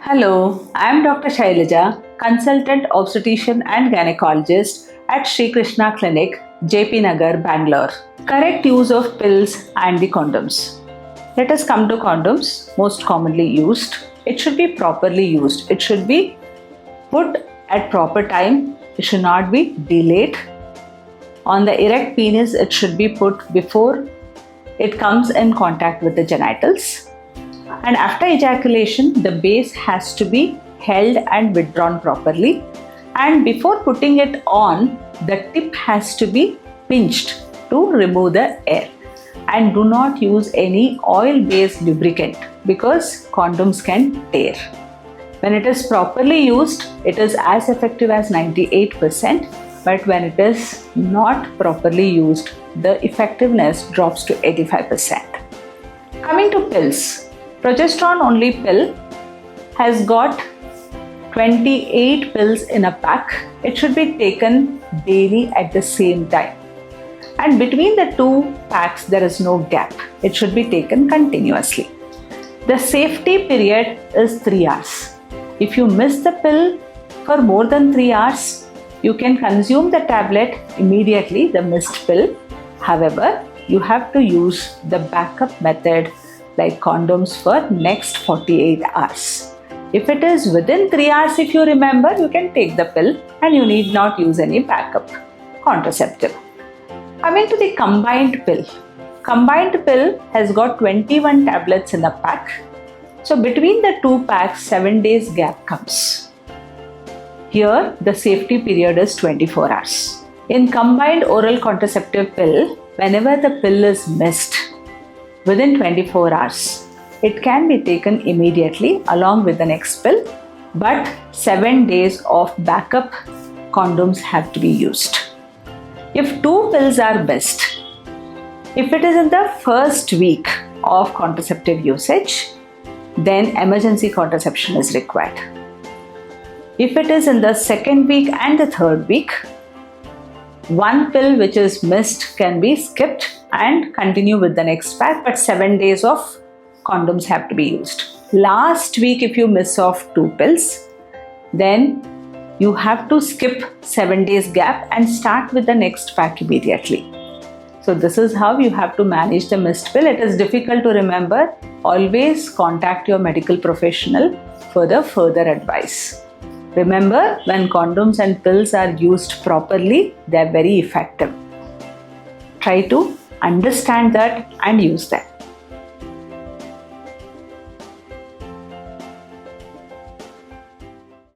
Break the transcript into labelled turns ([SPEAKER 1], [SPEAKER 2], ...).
[SPEAKER 1] Hello, I am Dr. Shailaja, consultant obstetrician and gynecologist at Sri Krishna Clinic, JP Nagar, Bangalore. Correct use of pills and the condoms. Let us come to condoms, most commonly used. It should be properly used. It should be put at proper time. It should not be delayed. On the erect penis, it should be put before it comes in contact with the genitals. And after ejaculation, the base has to be held and withdrawn properly. And before putting it on, the tip has to be pinched to remove the air. And do not use any oil-based lubricant because condoms can tear. When it is properly used, it is as effective as 98%. But when it is not properly used, the effectiveness drops to 85%. Coming to pills. Progesterone-only pill has got 28 pills in a pack. It should be taken daily at the same time. And between the two packs, there is no gap. It should be taken continuously. The safety period is 3 hours. If you miss the pill for more than 3 hours, you can consume the tablet immediately, the missed pill. However, you have to use the backup method like condoms for next 48 hours. If it is within 3 hours, if you remember, you can take the pill and you need not use any backup contraceptive. Coming to the combined pill. Combined pill has got 21 tablets in a pack. So between the two packs, 7 days gap comes. Here, the safety period is 24 hours. In combined oral contraceptive pill, whenever the pill is missed, within 24 hours, it can be taken immediately along with the next pill, but 7 days of backup condoms have to be used. If 2 pills are missed, if it is in the first week of contraceptive usage, then emergency contraception is required. If it is in the second week and the third week, 1 pill which is missed can be skipped and continue with the next pack, but 7 days of condoms have to be used. Last week, if you miss off 2 pills, then you have to skip 7 days gap and start with the next pack immediately. So this is how you have to manage the missed pill. It is difficult to remember. Always contact your medical professional for the further advice. Remember, when condoms and pills are used properly, they are very effective. Try to understand that and use that.